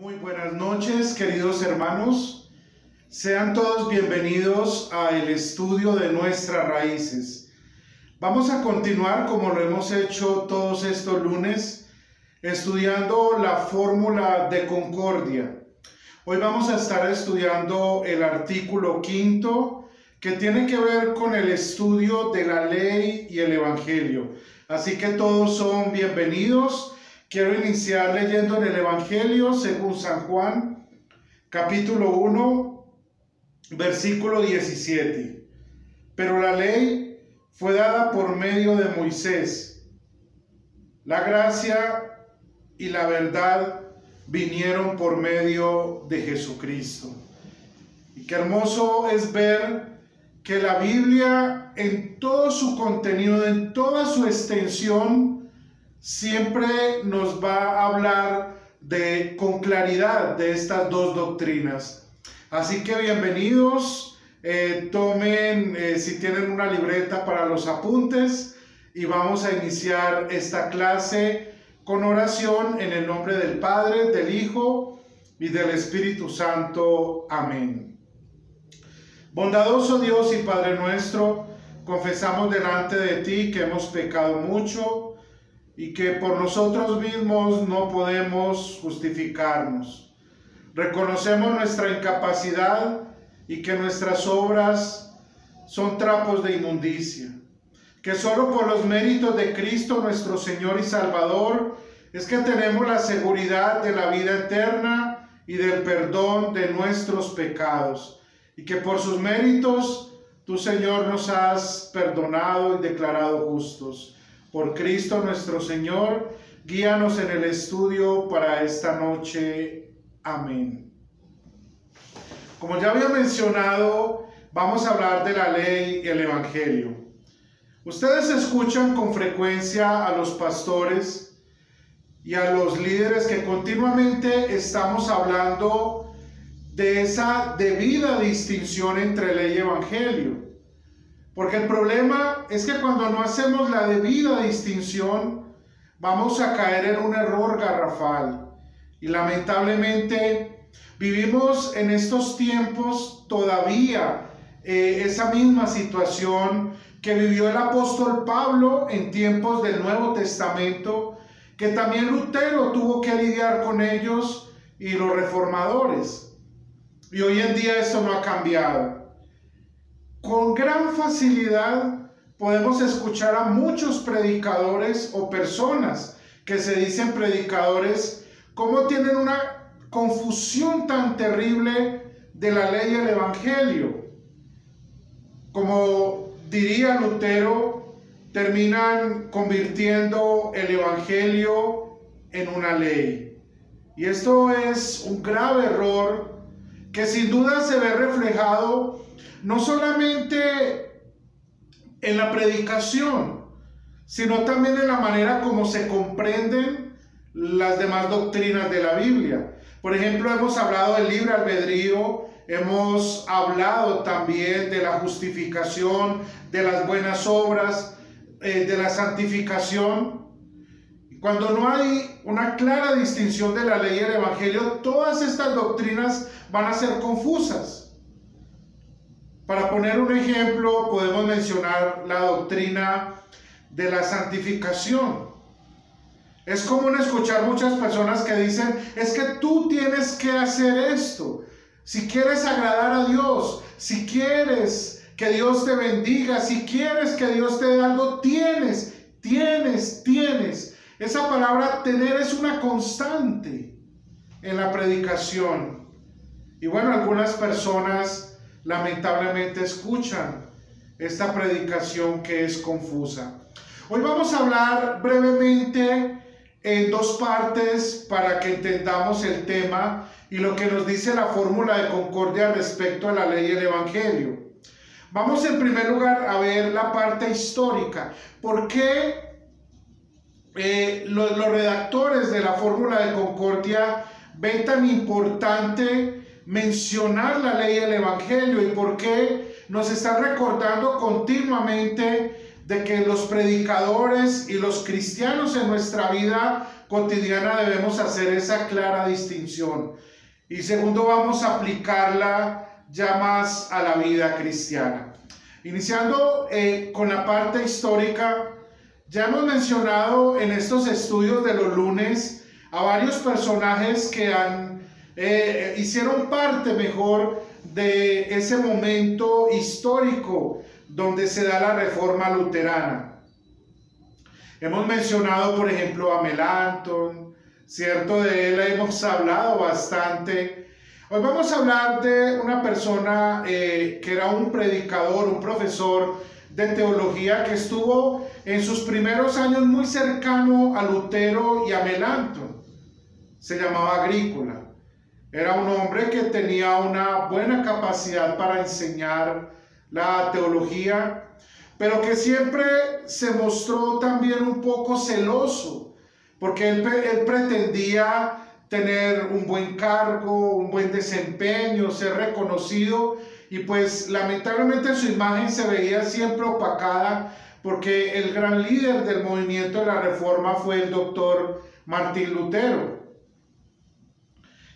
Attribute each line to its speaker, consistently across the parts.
Speaker 1: Muy buenas noches, queridos hermanos. Sean todos bienvenidos al estudio de nuestras raíces. Vamos a continuar, como lo hemos hecho todos estos lunes, estudiando la fórmula de concordia. Hoy vamos a estar estudiando el artículo 5, que tiene que ver con el estudio de la ley y el evangelio. Así que todos son bienvenidos. Quiero iniciar leyendo en el Evangelio según San Juan, capítulo 1, versículo 17. Pero la ley fue dada por medio de Moisés. La gracia y la verdad vinieron por medio de Jesucristo. Y qué hermoso es ver que la Biblia, en todo su contenido, en toda su extensión, siempre nos va a hablar con claridad de estas dos doctrinas. Así que bienvenidos, tomen si tienen una libreta para los apuntes y vamos a iniciar esta clase con oración en el nombre del Padre, del Hijo y del Espíritu Santo. Amén. Bondadoso Dios y Padre nuestro, confesamos delante de ti que hemos pecado mucho y que por nosotros mismos no podemos justificarnos. Reconocemos nuestra incapacidad y que nuestras obras son trapos de inmundicia, que solo por los méritos de Cristo nuestro Señor y Salvador es que tenemos la seguridad de la vida eterna y del perdón de nuestros pecados, y que por sus méritos tú, Señor, nos has perdonado y declarado justos. Por Cristo nuestro Señor, guíanos en el estudio para esta noche. Amén. Como ya había mencionado, vamos a hablar de la ley y el evangelio. Ustedes escuchan con frecuencia a los pastores y a los líderes que continuamente estamos hablando de esa debida distinción entre ley y evangelio. Porque el problema es que cuando no hacemos la debida distinción, vamos a caer en un error garrafal. Y lamentablemente vivimos en estos tiempos todavía esa misma situación que vivió el apóstol Pablo en tiempos del Nuevo Testamento, que también Lutero tuvo que lidiar con ellos y los reformadores. Y hoy en día esto no ha cambiado. Con gran facilidad podemos escuchar a muchos predicadores o personas que se dicen predicadores cómo tienen una confusión tan terrible de la ley y el evangelio. Como diría Lutero, terminan convirtiendo el evangelio en una ley. Y esto es un grave error que sin duda se ve reflejado no solamente en la predicación, sino también en la manera como se comprenden las demás doctrinas de la Biblia. Por ejemplo, hemos hablado del libre albedrío, hemos hablado también de la justificación, de las buenas obras, de la santificación. Cuando no hay una clara distinción de la ley y el evangelio, todas estas doctrinas van a ser confusas. Para poner un ejemplo, podemos mencionar la doctrina de la santificación. Es común escuchar muchas personas que dicen, es que tú tienes que hacer esto. Si quieres agradar a Dios, si quieres que Dios te bendiga, si quieres que Dios te dé algo, tienes. Esa palabra tener es una constante en la predicación. Y bueno, algunas personas lamentablemente escuchan esta predicación que es confusa. Hoy vamos a hablar brevemente en dos partes para que entendamos el tema y lo que nos dice la fórmula de concordia respecto a la ley y el evangelio. Vamos en primer lugar a ver la parte histórica. ¿Por qué los redactores de la fórmula de concordia ven tan importante mencionar la ley y el evangelio y por qué nos están recordando continuamente de que los predicadores y los cristianos en nuestra vida cotidiana debemos hacer esa clara distinción. Y segundo, vamos a aplicarla ya más a la vida cristiana. Iniciando con la parte histórica, ya hemos mencionado en estos estudios de los lunes a varios personajes que hicieron parte mejor de ese momento histórico donde se da la reforma luterana. Hemos mencionado, por ejemplo, a Melanchthon, ¿cierto? De él hemos hablado bastante. Hoy vamos a hablar de una persona que era un predicador, un profesor de teología que estuvo en sus primeros años muy cercano a Lutero y a Melanchthon. Se llamaba Agrícola. Era un hombre que tenía una buena capacidad para enseñar la teología, pero que siempre se mostró también un poco celoso, porque él pretendía tener un buen cargo, un buen desempeño, ser reconocido, y pues lamentablemente su imagen se veía siempre opacada, porque el gran líder del movimiento de la Reforma fue el doctor Martín Lutero.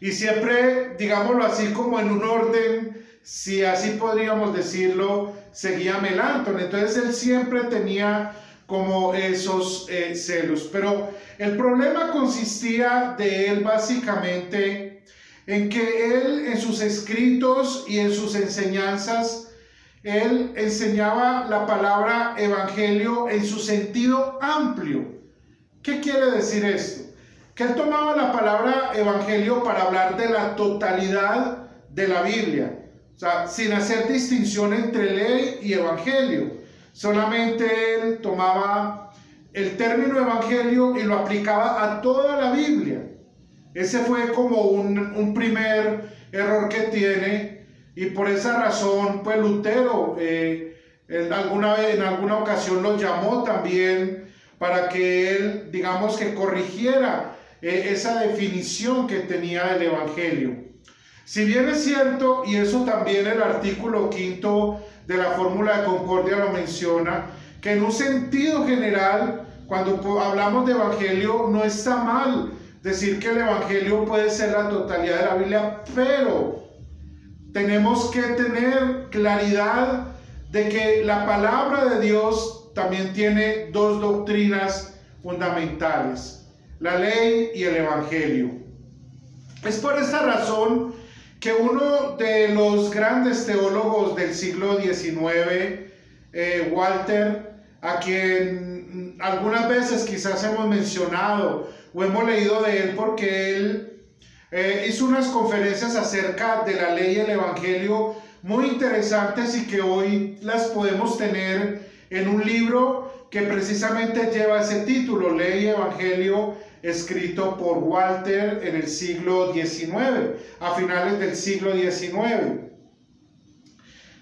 Speaker 1: Y siempre, digámoslo así, como en un orden, si así podríamos decirlo, seguía Melanchthon. Entonces él siempre tenía como esos celos. Pero el problema consistía de él básicamente en que él en sus escritos y en sus enseñanzas, él enseñaba la palabra evangelio en su sentido amplio. ¿Qué quiere decir esto? Que él tomaba la palabra evangelio para hablar de la totalidad de la Biblia, o sea, sin hacer distinción entre ley y evangelio. Solamente él tomaba el término evangelio y lo aplicaba a toda la Biblia. Ese fue como un primer error que tiene, y por esa razón pues Lutero en alguna ocasión lo llamó también para que él, digamos, que corrigiera esa definición que tenía del evangelio. Si bien es cierto, y eso también el artículo 5 de la Fórmula de Concordia lo menciona, que en un sentido general, cuando hablamos de evangelio, no está mal decir que el evangelio puede ser la totalidad de la Biblia, pero tenemos que tener claridad de que la palabra de Dios también tiene dos doctrinas fundamentales: la ley y el evangelio. Es por esta razón que uno de los grandes teólogos del siglo XIX, Walther, a quien algunas veces quizás hemos mencionado o hemos leído de él, porque él hizo unas conferencias acerca de la ley y el evangelio muy interesantes, y que hoy las podemos tener en un libro que precisamente lleva ese título, Ley y Evangelio, escrito por Walther en el siglo XIX, a finales del siglo XIX.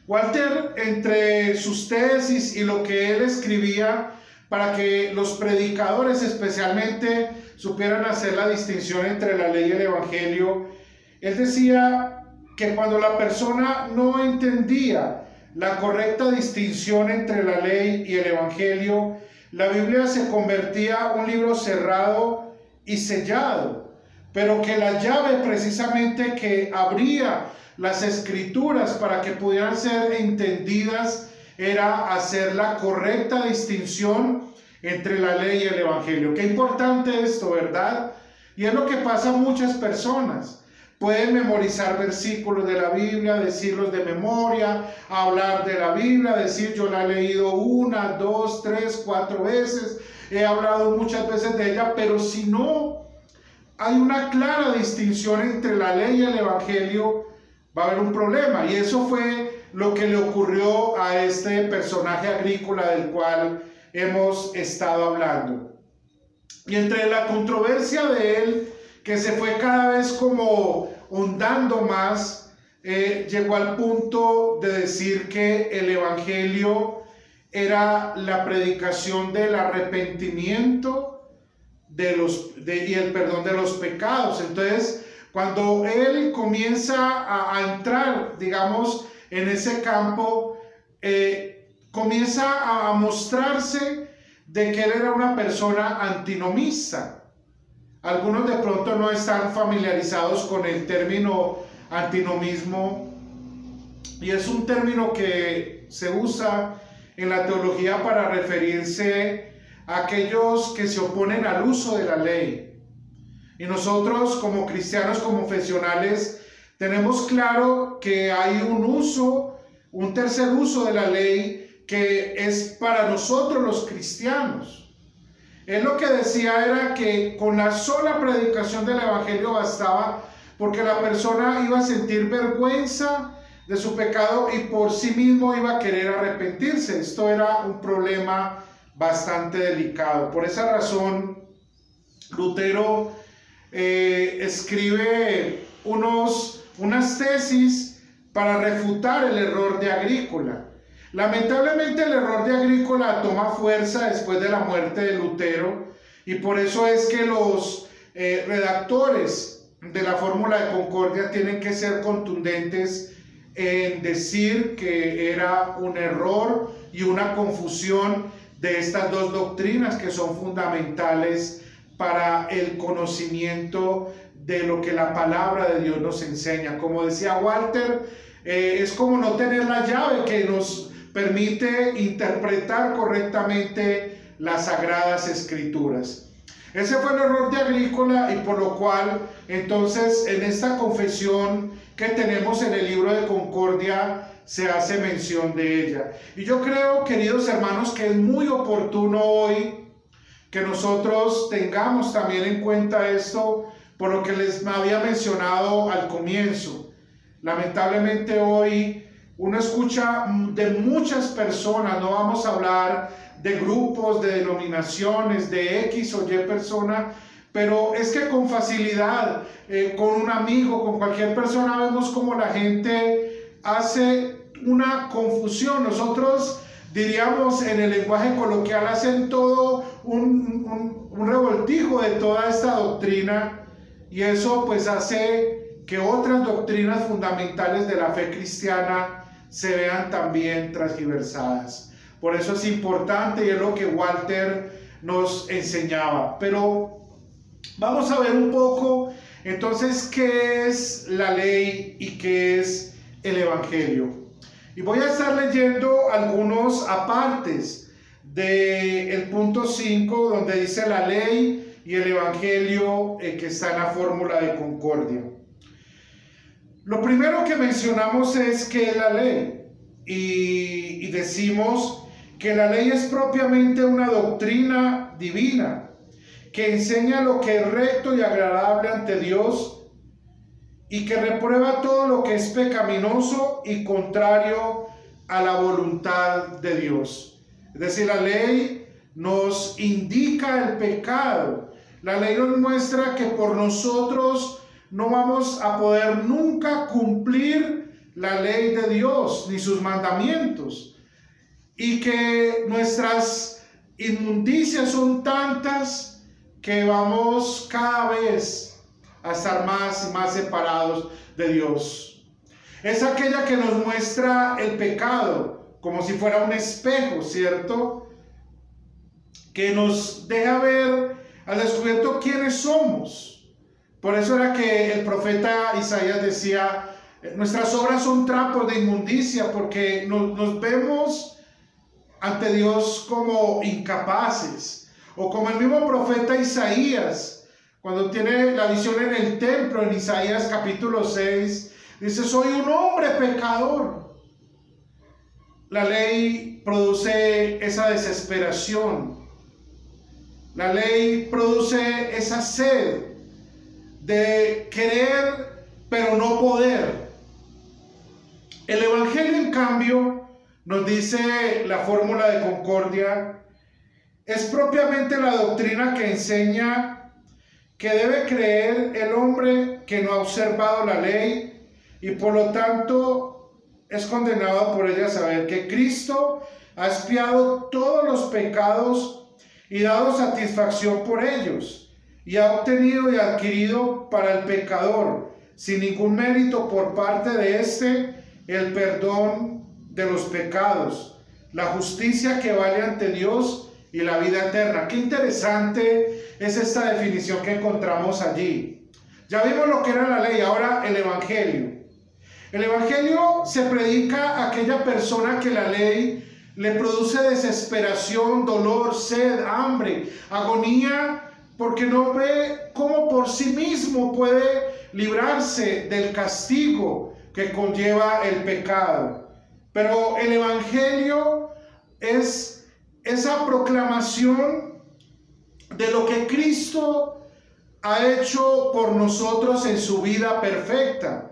Speaker 1: Walther, entre sus tesis y lo que él escribía para que los predicadores especialmente supieran hacer la distinción entre la ley y el evangelio, él decía que cuando la persona no entendía la correcta distinción entre la ley y el evangelio, la Biblia se convertía en un libro cerrado y sellado, pero que la llave precisamente que abría las escrituras para que pudieran ser entendidas era hacer la correcta distinción entre la ley y el evangelio. Qué importante esto, ¿verdad? Y es lo que pasa a muchas personas. Pueden memorizar versículos de la Biblia, decirlos de memoria, hablar de la Biblia, decir yo la he leído 1, 2, 3, 4 veces, he hablado muchas veces de ella, pero si no hay una clara distinción entre la ley y el evangelio, va a haber un problema. Y eso fue lo que le ocurrió a este personaje agrícola del cual hemos estado hablando. Y entre la controversia de él, que se fue cada vez como ahondando más, llegó al punto de decir que el evangelio era la predicación del arrepentimiento y el perdón de los pecados. Entonces, cuando él comienza a entrar, digamos, en ese campo, comienza a mostrarse de que él era una persona antinomista. Algunos de pronto no están familiarizados con el término antinomismo, y es un término que se usa en la teología para referirse a aquellos que se oponen al uso de la ley. Y nosotros como cristianos confesionales tenemos claro que hay un tercer uso de la ley que es para nosotros los cristianos. Él lo que decía era que con la sola predicación del evangelio bastaba, porque la persona iba a sentir vergüenza de su pecado y por sí mismo iba a querer arrepentirse. Esto era un problema bastante delicado. Por esa razón, Lutero escribe unas tesis para refutar el error de Agrícola. Lamentablemente el error de Agrícola toma fuerza después de la muerte de Lutero, y por eso es que los redactores de la Fórmula de Concordia tienen que ser contundentes en decir que era un error y una confusión de estas dos doctrinas que son fundamentales para el conocimiento de lo que la palabra de Dios nos enseña. Como decía Walter, es como no tener la llave que nos permite interpretar correctamente las Sagradas Escrituras. Ese fue el error de Agrícola, y por lo cual entonces en esta confesión que tenemos en el libro de Concordia se hace mención de ella. Y yo creo, queridos hermanos, que es muy oportuno hoy que nosotros tengamos también en cuenta esto, por lo que les había mencionado al comienzo. Lamentablemente hoy uno escucha de muchas personas, no vamos a hablar de grupos, de denominaciones, de X o Y persona, pero es que con facilidad, con un amigo, con cualquier persona, vemos como la gente hace una confusión. Nosotros diríamos en el lenguaje coloquial, hacen todo un revoltijo de toda esta doctrina, y eso pues hace que otras doctrinas fundamentales de la fe cristiana se vean también transgiversadas. Por eso es importante, y es lo que Walter nos enseñaba. Pero vamos a ver un poco entonces qué es la ley y qué es el evangelio. Y voy a estar leyendo algunos apartes del punto 5, donde dice la ley y el evangelio, que está en la Fórmula de Concordia. Lo primero que mencionamos es qué es la ley, y decimos que la ley es propiamente una doctrina divina que enseña lo que es recto y agradable ante Dios, y que reprueba todo lo que es pecaminoso y contrario a la voluntad de Dios. Es decir, la ley nos indica el pecado. La ley nos muestra que por nosotros no vamos a poder nunca cumplir la ley de Dios ni sus mandamientos, y que nuestras inmundicias son tantas que vamos cada vez a estar más y más separados de Dios. Es aquella que nos muestra el pecado como si fuera un espejo, ¿cierto? Que nos deja ver al descubierto quiénes somos. Por eso era que el profeta Isaías decía: nuestras obras son trapos de inmundicia, porque nos vemos ante Dios como incapaces. O como el mismo profeta Isaías, cuando tiene la visión en el templo, en Isaías capítulo 6, dice: soy un hombre pecador. La ley produce esa desesperación. La ley produce esa sed de querer pero no poder. El evangelio, en cambio, nos dice la Fórmula de Concordia, es propiamente la doctrina que enseña que debe creer el hombre que no ha observado la ley, y por lo tanto es condenado por ella, a saber que Cristo ha expiado todos los pecados y dado satisfacción por ellos, y ha obtenido y adquirido para el pecador, sin ningún mérito por parte de éste, el perdón de los pecados, la justicia que vale ante Dios y la vida eterna. Qué interesante es esta definición que encontramos allí. Ya vimos lo que era la ley, ahora el evangelio. El evangelio se predica a aquella persona que la ley le produce desesperación, dolor, sed, hambre, agonía, porque no ve cómo por sí mismo puede librarse del castigo que conlleva el pecado. Pero el evangelio es esa proclamación de lo que Cristo ha hecho por nosotros en su vida perfecta.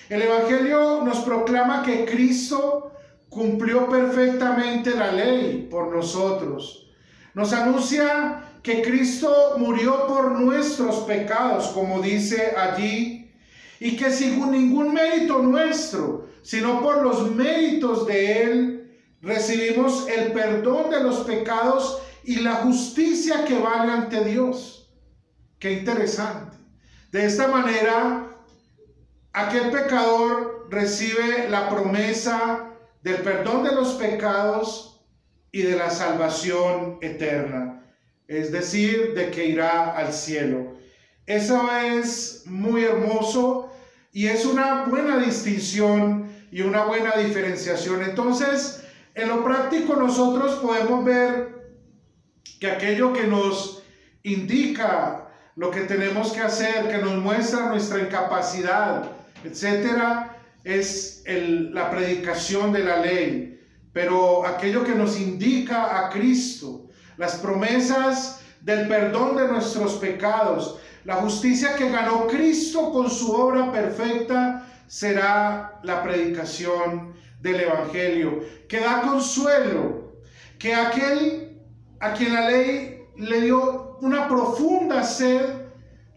Speaker 1: El evangelio nos proclama que Cristo cumplió perfectamente la ley por nosotros. Nos anuncia que Cristo murió por nuestros pecados, como dice allí, y que sin ningún mérito nuestro, sino por los méritos de Él, recibimos el perdón de los pecados y la justicia que vale ante Dios. Qué interesante. De esta manera, aquel pecador recibe la promesa del perdón de los pecados y de la salvación eterna, es decir, de que irá al cielo. Eso es muy hermoso y es una buena distinción y una buena diferenciación. Entonces, en lo práctico nosotros podemos ver que aquello que nos indica lo que tenemos que hacer, que nos muestra nuestra incapacidad, etcétera, es la predicación de la ley. Pero aquello que nos indica a Cristo, las promesas del perdón de nuestros pecados, la justicia que ganó Cristo con su obra perfecta, será la predicación del evangelio, que da consuelo, que aquel a quien la ley le dio una profunda sed,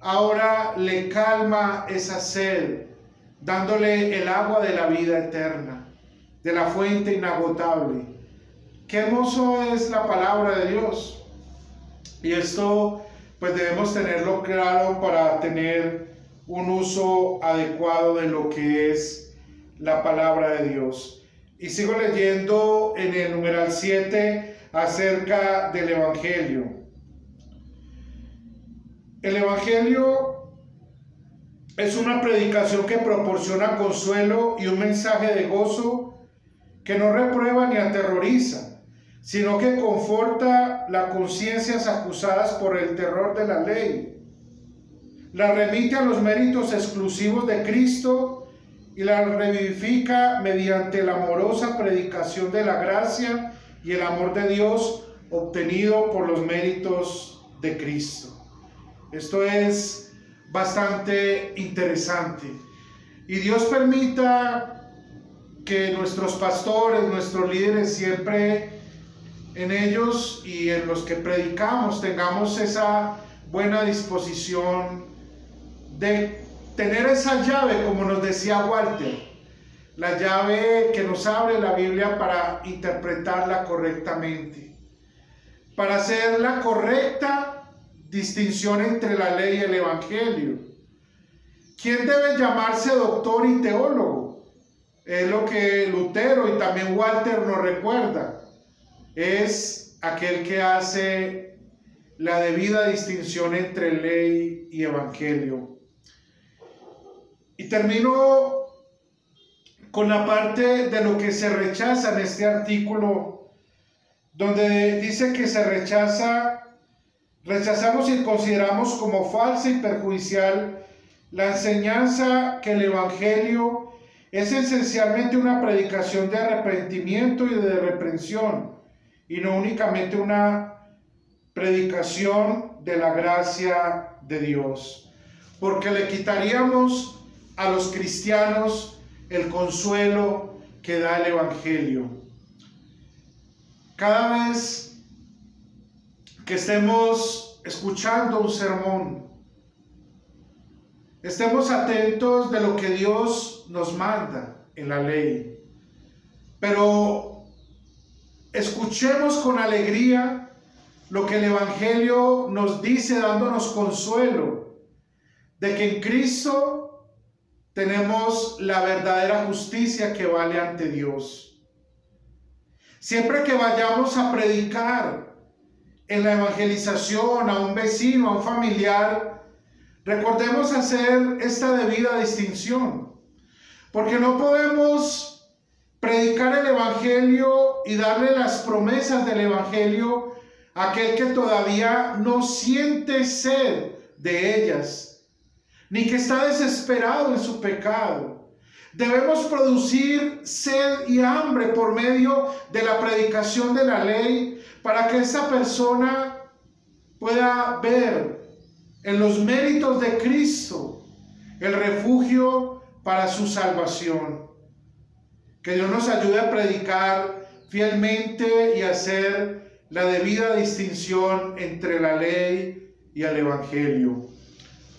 Speaker 1: ahora le calma esa sed, dándole el agua de la vida eterna, de la fuente inagotable. Qué hermoso es la palabra de Dios. Y esto pues debemos tenerlo claro para tener un uso adecuado de lo que es la palabra de Dios. Y sigo leyendo en el numeral 7 acerca del evangelio. El evangelio es una predicación que proporciona consuelo y un mensaje de gozo que no reprueba ni aterroriza, sino que conforta las conciencias acusadas por el terror de la ley. La remite a los méritos exclusivos de Cristo y la revivifica mediante la amorosa predicación de la gracia y el amor de Dios obtenido por los méritos de Cristo. Esto es bastante interesante. Y Dios permita que nuestros pastores, nuestros líderes, siempre en ellos y en los que predicamos tengamos esa buena disposición de tener esa llave, como nos decía Walter, la llave que nos abre la Biblia para interpretarla correctamente, para hacer la correcta distinción entre la ley y el evangelio. ¿Quién debe llamarse doctor y teólogo? Es lo que Lutero y también Walter nos recuerda. Es aquel que hace la debida distinción entre ley y evangelio. Y termino con la parte de lo que se rechaza en este artículo, donde dice que rechazamos y consideramos como falsa y perjudicial la enseñanza que el evangelio es esencialmente una predicación de arrepentimiento y de reprensión, y no únicamente una predicación de la gracia de Dios, porque le quitaríamos a los cristianos el consuelo que da el evangelio. Cada vez que estemos escuchando un sermón, estemos atentos de lo que Dios nos manda en la ley, pero escuchemos con alegría lo que el evangelio nos dice, dándonos consuelo de que en Cristo tenemos la verdadera justicia que vale ante Dios, Siempre que vayamos a predicar en la evangelización a un vecino, a un familiar, recordemos hacer esta debida distinción, porque no podemos predicar el evangelio y darle las promesas del evangelio a aquel que todavía no siente sed de ellas, ni que está desesperado en su pecado. Debemos producir sed y hambre por medio de la predicación de la ley, para que esa persona pueda ver en los méritos de Cristo el refugio para su salvación. Que Dios nos ayude a predicar fielmente y hacer la debida distinción entre la ley y el evangelio.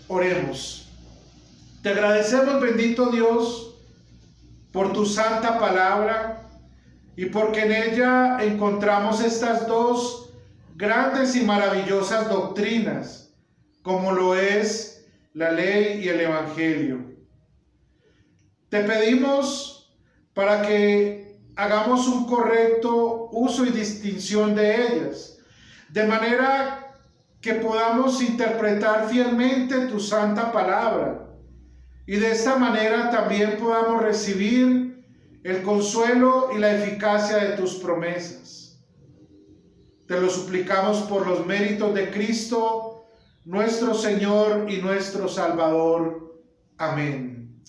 Speaker 1: Oremos. Te agradecemos, bendito Dios, por tu santa palabra y porque en ella encontramos estas dos grandes y maravillosas doctrinas, como lo es la ley y el evangelio. Te pedimos para que hagamos un correcto uso y distinción de ellas, de manera que podamos interpretar fielmente tu santa palabra, y de esta manera también podamos recibir el consuelo y la eficacia de tus promesas. Te lo suplicamos por los méritos de Cristo, nuestro Señor y nuestro Salvador. Amén.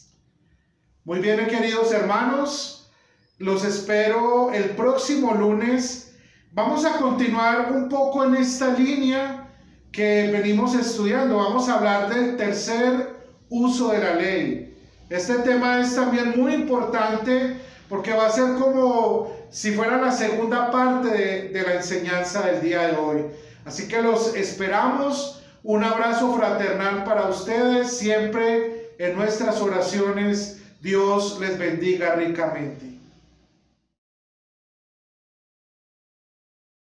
Speaker 1: Muy bien, queridos hermanos, los espero el próximo lunes. Vamos a continuar un poco en esta línea que venimos estudiando. Vamos a hablar del tercer uso de la ley. Este tema es también muy importante porque va a ser como si fuera la segunda parte de la enseñanza del día de hoy. Así que los esperamos. Un abrazo fraternal para ustedes. Siempre en nuestras oraciones Dios les bendiga ricamente.